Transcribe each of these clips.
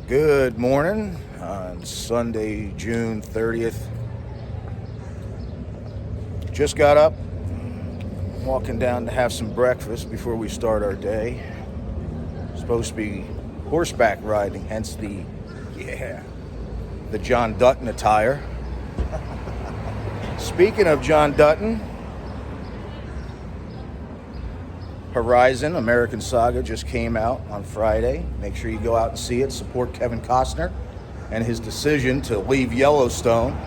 Good morning on Sunday, June 30th. Just got up, walking down to have some breakfast before we start our day. Supposed to be horseback riding, hence the John Dutton attire. Speaking of John Dutton, Horizon American Saga just came out on Friday. Make sure you go out and see it. Support Kevin Costner and his decision to leave Yellowstone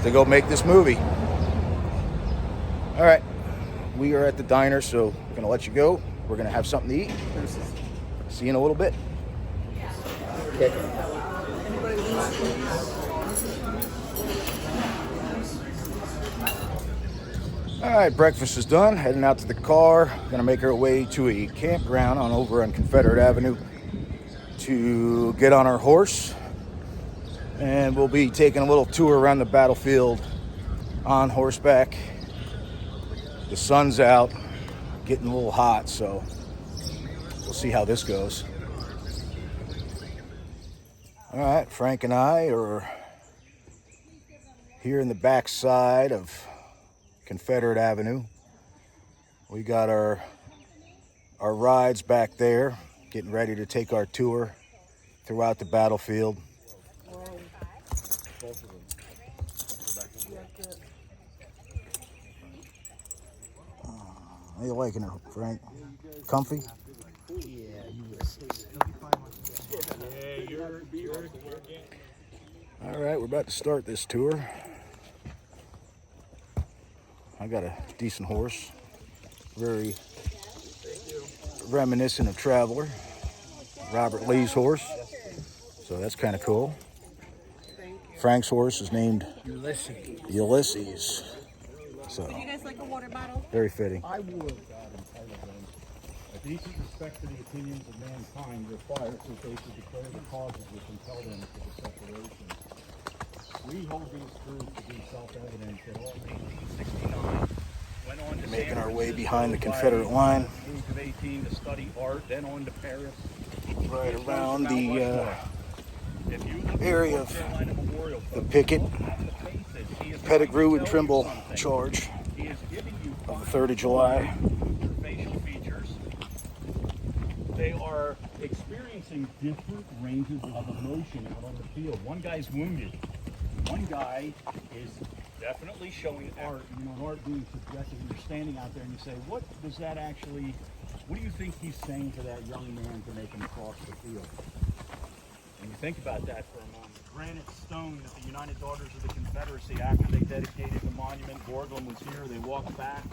to go make this movie. All right, we are at the diner, so we're going to let you go. We're going to have something to eat. See you in a little bit. All right, breakfast is done. Heading out to the car. Gonna make our way to a campground over on Confederate Avenue to get on our horse. And we'll be taking a little tour around the battlefield on horseback. The sun's out, getting a little hot, so we'll see how this goes. All right, Frank and I are here in the backside of Confederate Avenue. We got our rides back there, getting ready to take our tour throughout the battlefield. How you liking it, Frank? Comfy? All right, we're about to start this tour. I got a decent horse, very reminiscent of Traveler, Robert Lee's horse, so that's kind of cool. Frank's horse is named Ulysses. So, would you guys like a water bottle? Very fitting. I would. A decent respect for the opinions of mankind requires that they should declare the causes which impel them to the separation. We hold these truths to be self-evident that all 1869 went on to Making our way behind the Confederate line. Age of 18 to study art, then on to Paris. Right around the area of the picket, Pettigrew and Trimble charge of the 3rd of July. Facial features. They are experiencing different ranges of emotion out on the field. One guy's wounded. One guy is definitely showing art. You know, art being subjective, and you're standing out there and you say, what does that actually, what do you think he's saying to that young man to make him cross the field? And you think about that for a moment. Granite stone that the United Daughters of the Confederacy, after they dedicated the monument, Borglum was here, they walked back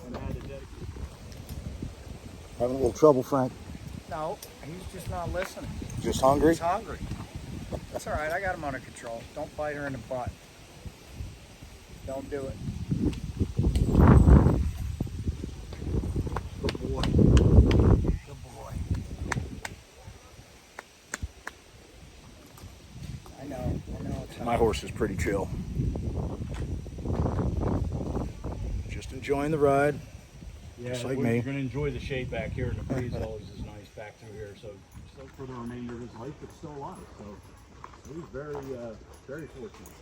and had to dedicate. Having a little trouble, Frank? No, he's just not listening. Just hungry? He's hungry. That's all right. I got him under control. Don't bite her in the butt. Don't do it. Good boy. Good boy. I know. My horse is pretty chill. Just enjoying the ride. Yeah, just like you're me. going to enjoy the shade back here. The breeze always is nice back through here. So for the remainder of his life, but still alive. So he's very fortunate.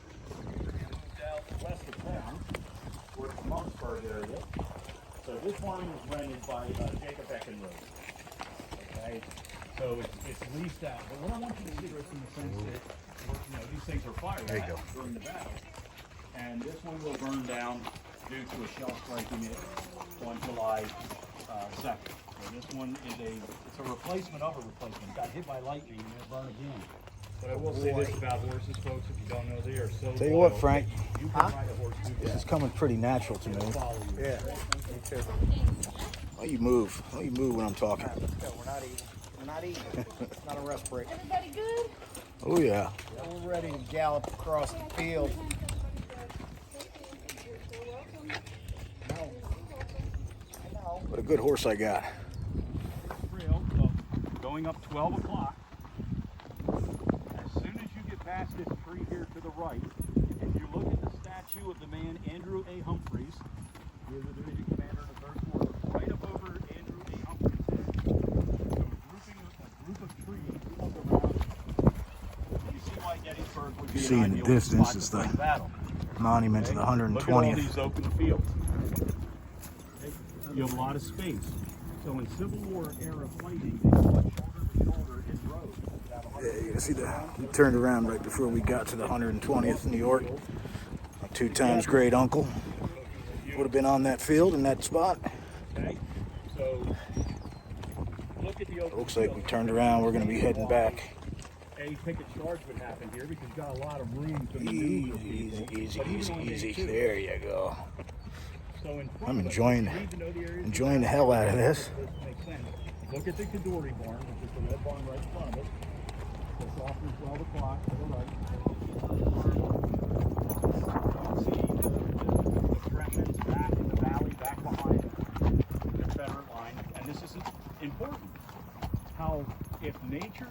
Down west of town, towards the Marksburg area. So this one was rented by Jacob Eckenrode. Okay, so it's leased out. But what I want you to see is in the sense that these things are fired during the battle, and this one will burn down due to a shell striking it on July 2nd. So this one is it's a replacement of a replacement. It got hit by lightning and it burned again. But I will say this about horses, folks, if you don't know, they are so Tell you what, Frank, You can ride a horse too. this is coming pretty natural to me. Yeah, me too. How you move? How you move when I'm talking? Let's go. We're not eating. We're not eating. It's not a rest break. Everybody good? Oh yeah. We're ready to gallop across the field. I know. What a good horse I got. Trail going up 12 o'clock. As soon as you get past this tree here to the right, if you look at the statue of the man Andrew A. Humphreys, he is the division commander of the 3rd Corps, right up over Andrew A. Humphreys' head. So a group of trees comes around be See an in the ideal distance spot is to the play battle. monument to the Look at all 120th. these open fields. Okay? You have a lot of space. So in Civil War era fighting, they fought shoulder to shoulder in rows. Yeah, you can see we turned around right before we got to the 120th New York. My 2 times great uncle would have been on that field in that spot. Okay? So look at the open Looks like we field. turned around. We're going to be heading back. A picket charge would happen here because you've got a lot of room to maneuver people. Easy, But even easy, on day easy. 2, There you go. so in front I'm of us, enjoying you need to know the areas enjoying the hell out of this. makes sense. Look at the Kadoorie barn, which is the red barn right in front of us. It's off from 12 o'clock to the right. You see the Tremens back in the valley, back behind the Confederate line. And this is important. How if nature,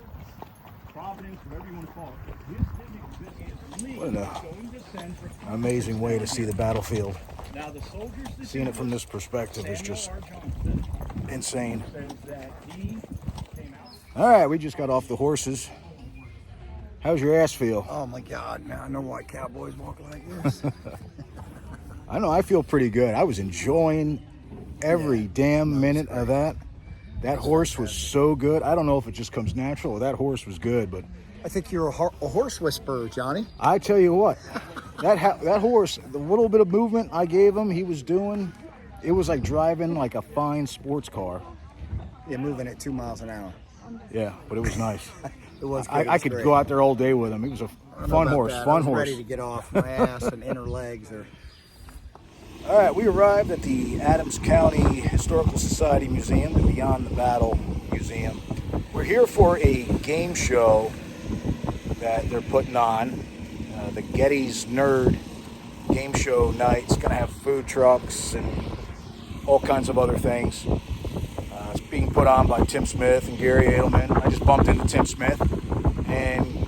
Providence, whatever you want to call it, this didn't exist, me What an going to send for amazing way to see the battlefield. now the soldiers that Seeing did it from this perspective is Samuel just R. Johnston insane. says that he came out. All right, we just got off the horses. How's your ass feel? Oh my God! Now I know why cowboys walk like this. I know I feel pretty good. I was enjoying every damn minute of that. That horse was so good. I don't know if it just comes natural or that horse was good, but I think you're a horse whisperer, Johnny. I tell you what, that horse, the little bit of movement I gave him, he was doing, it was like driving like a fine sports car. You're moving at 2 miles an hour. Yeah, but it was nice. It was. Good. It I was could great. go out there all day with him. He was a I don't know fun about horse, that. I fun was horse. ready to get off my ass and inner legs. All right, we arrived at the Adams County Historical Society Museum, the Beyond the Battle Museum. We're here for a game show that they're putting on, the Getty's Nerd Game Show night. It's going to have food trucks and all kinds of other things. It's being put on by Tim Smith and Gary Edelman. I just bumped into Tim Smith and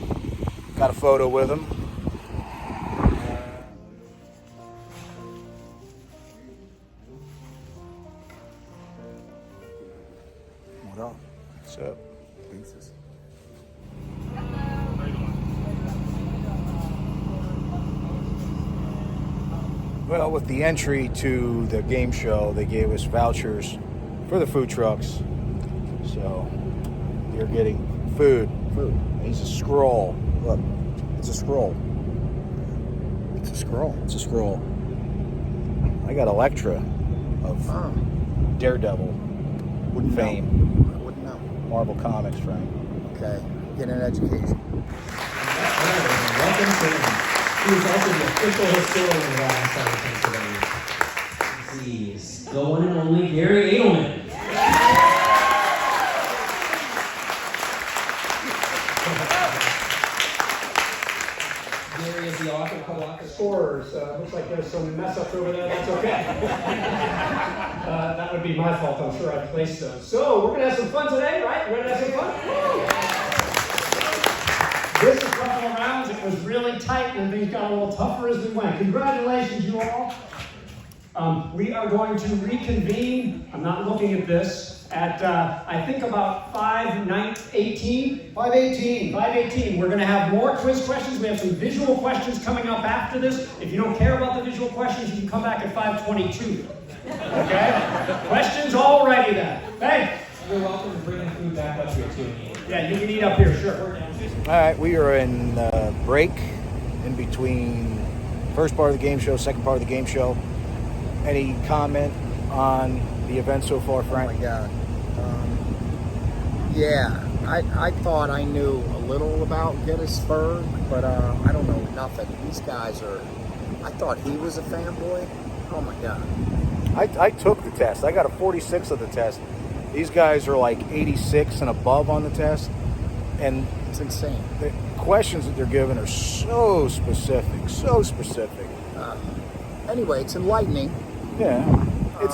got a photo with him. What up? What's up? Pieces. Well, with the entry to the game show, they gave us vouchers for the food trucks. So you're getting food. Food. It's a scroll. Look, it's a scroll. It's a scroll. It's a scroll. I got Electra of Oh, Daredevil wouldn't fame. know. I wouldn't know. Marvel Comics, right? Okay, get an education. Welcome to who's also the official historian of Adams County, Pennsylvania. Please, the one and only Gary Edelman. Gary is the author, co-author. Scorers. Looks like there's some mess ups over there. That's okay. That would be my fault. I'm sure I placed those. So we're gonna have some fun today, right? Ready to have some fun? This is couple of rounds. It was really tight, and things got a little tougher as we went. Congratulations, you all. We are going to reconvene. I'm not looking at this. At I think about 5:18. 5:18. We're going to have more quiz questions. We have some visual questions coming up after this. If you don't care about the visual questions, you can come back at 5:22. Okay? Questions all ready then. Thanks. You're welcome to bring the food back up here too. Yeah, you can eat up here, sure. All right, we are in break in between first part of the game show, second part of the game show. Any comment on the event so far, Oh my Frank? God. Yeah, I thought I knew a little about Gettysburg, but I don't know nothing. These guys are. I thought he was a fanboy. Oh my God. I took the test. I got a 46 of the test. These guys are like 86 and above on the test. And It's insane. the questions that they're given are so specific, so specific. Anyway, it's enlightening. Yeah,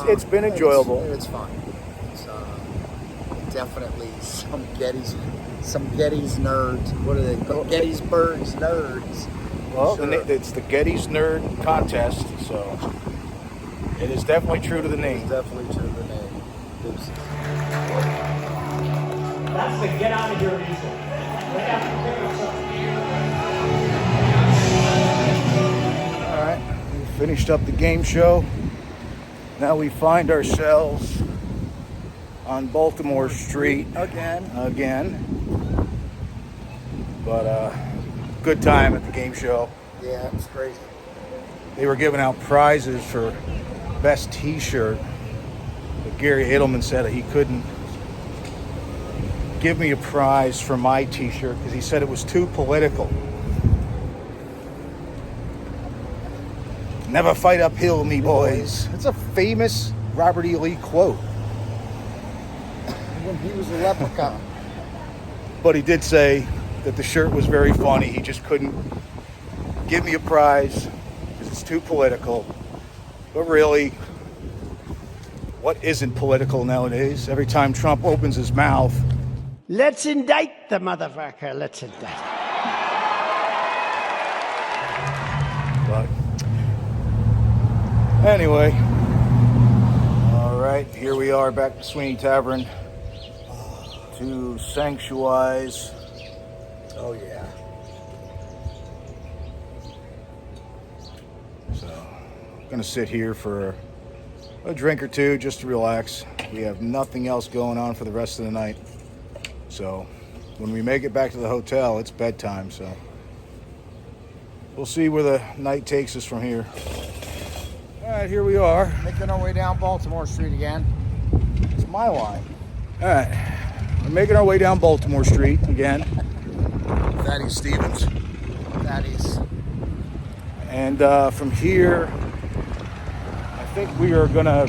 it's been enjoyable. It's fun. It's definitely some Getty's nerds. What are they called? Gettysburg's nerds. Well, Sure. it's the Getty's Nerd Contest, so it is definitely true to the name. It's definitely true to the name. Deuces. That's the get out of here music. Right after the pickup, so. finished up the game show. Now we find ourselves on Baltimore Street again. But good time at the game show. Yeah, it's crazy. They were giving out prizes for best t-shirt. But Gary Edelman said he couldn't give me a prize for my t-shirt because he said it was too political. Never fight uphill, me boys. It's a famous Robert E. Lee quote. When he was a leprechaun. But he did say that the shirt was very funny. He just couldn't give me a prize because it's too political. But really, what isn't political nowadays? Every time Trump opens his mouth, let's indict the motherfucker. Let's indict him. but anyway, all right, here we are back to Sweeney Tavern to sanctuarize. Oh, yeah. So, I'm gonna sit here for a drink or two just to relax. We have nothing else going on for the rest of the night. So, when we make it back to the hotel, it's bedtime, so we'll see where the night takes us from here. All right, here we are. Making our way down Baltimore Street again. It's my line. All right, we're making our way down Baltimore Street again. Thaddeus Stevens. Thaddeus. And from here, I think we are gonna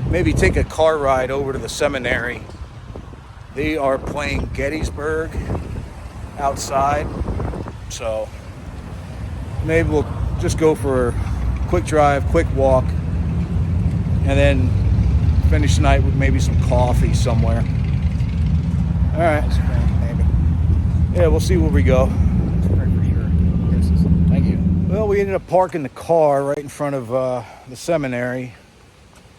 maybe take a car ride over to the seminary. They are playing Gettysburg outside, so maybe we'll just go for a quick drive, quick walk, and then finish the night with maybe some coffee somewhere. All right, Maybe. yeah, we'll see where we go. For sure. Kisses. Thank you. Well, we ended up parking the car right in front of the seminary,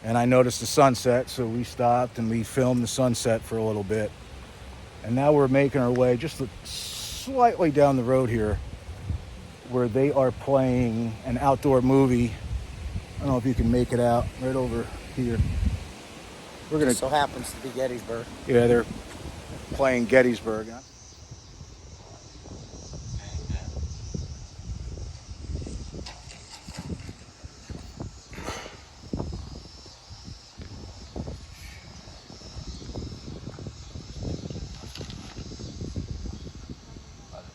and I noticed the sunset, so we stopped and we filmed the sunset for a little bit. And now we're making our way just slightly down the road here, where they are playing an outdoor movie. I don't know if you can make it out, right over here. We're gonna, So happens to be Gettysburg. yeah, they're playing Gettysburg. Huh?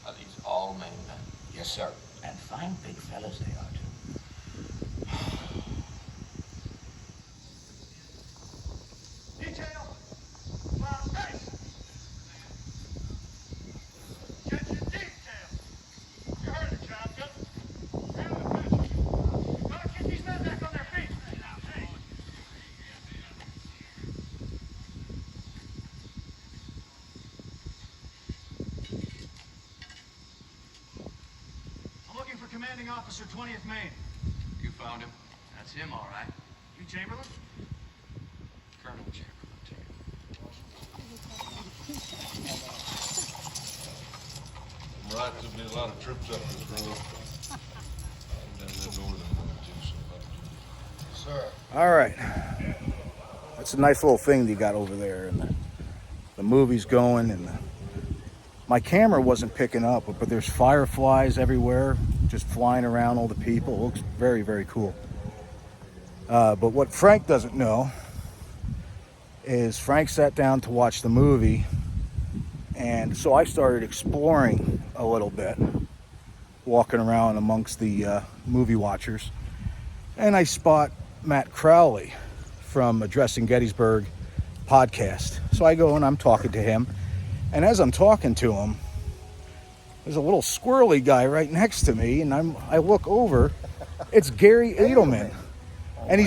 Are these all Maine men? Yes, sir. And fine big fellas they are, too. Detail! Hey! Get your detail! You heard it, Johnson. Pay attention. Gotta keep these men back on their feet. Hey. I'm looking for Commanding Officer 20th Maine. You found him? That's him, all right. You Chamberlain? Colonel Chamberlain, too. Relatively a lot of troops up this road. And then the northern one, too, so Sir. All right. That's a nice little thing they got over there, and the movie's going, and my camera wasn't picking up, but there's fireflies everywhere, just flying around all the people. It looks very, very cool. But what Frank doesn't know is Frank sat down to watch the movie, and so I started exploring a little bit, walking around amongst the movie watchers, and I spot Matt Crowley from Addressing Gettysburg podcast. So I go and I'm talking to him, and as I'm talking to him, there's a little squirrely guy right next to me, and I look over, it's Gary Edelman. And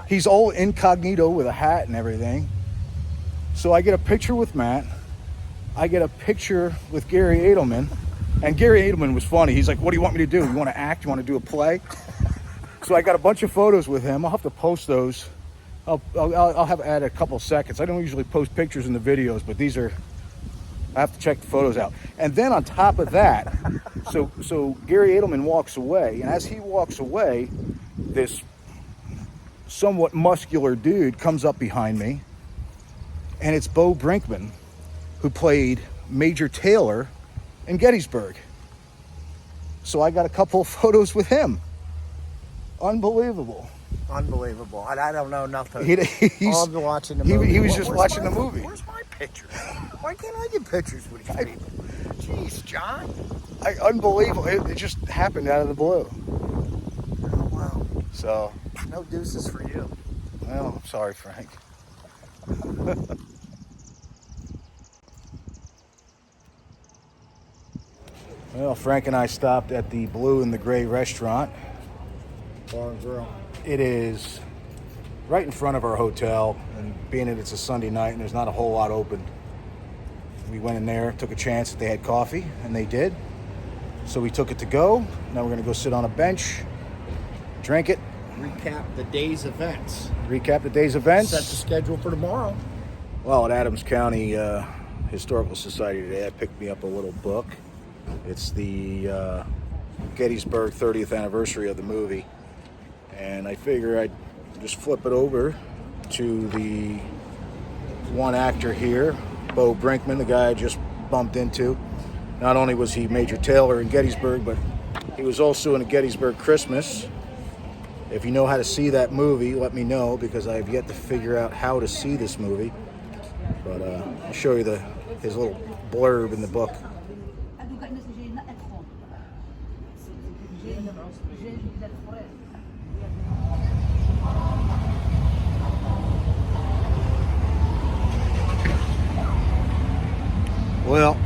he's all incognito with a hat and everything. So I get a picture with Matt. I get a picture with Gary Edelman. And Gary Edelman was funny. He's like, what do you want me to do? You want to act? You want to do a play? So I got a bunch of photos with him. I'll have to post those. I'll have add a couple seconds. I don't usually post pictures in the videos, but these are I have to check the photos out. And then on top of that, so Gary Edelman walks away, and as he walks away, this somewhat muscular dude comes up behind me, and it's Bo Brinkman, who played Major Taylor in Gettysburg. So I got a couple of photos with him. Unbelievable. Unbelievable. And I don't know nothing. He's All I'm watching the movie. He was just Where's watching my- the movie. Where's my picture? Why can't I get pictures with these people? Jeez, John. Unbelievable. It just happened out of the blue. Oh, wow. So, No deuces for you. well, I'm sorry, Frank. Well, Frank and I stopped at the Blue and the Gray restaurant. Bar and grill. It is right in front of our hotel, and being that it's a Sunday night and there's not a whole lot open, we went in there, took a chance that they had coffee, and they did. So we took it to go. Now we're going to go sit on a bench, drink it, Recap the day's events. recap the day's events. Set the schedule for tomorrow. Well, at Adams County Historical Society today, I picked me up a little book. It's the Gettysburg 30th anniversary of the movie. And I figure I'd just flip it over to the one actor here, Bo Brinkman, the guy I just bumped into. Not only was he Major Taylor in Gettysburg, but he was also in a Gettysburg Christmas. If you know how to see that movie, let me know, because I've yet to figure out how to see this movie. But I'll show you his little blurb in the book. Well,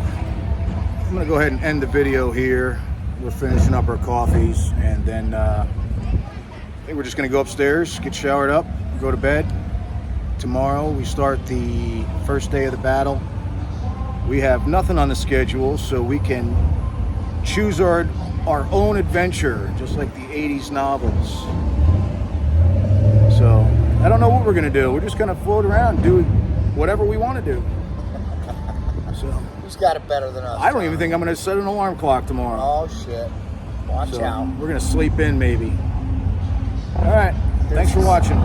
I'm going to go ahead and end the video here. We're finishing up our coffees, and then I think we're just going to go upstairs, get showered up, go to bed. Tomorrow we start the first day of the battle. We have nothing on the schedule, so we can choose our own adventure, just like the 80s novels. So I don't know what we're going to do. We're just going to float around, do whatever we want to do. So Who's got it better than us? I don't even think I'm going to set an alarm clock tomorrow. Oh, shit. Watch So out. we're going to sleep in maybe. All right. Thanks for watching.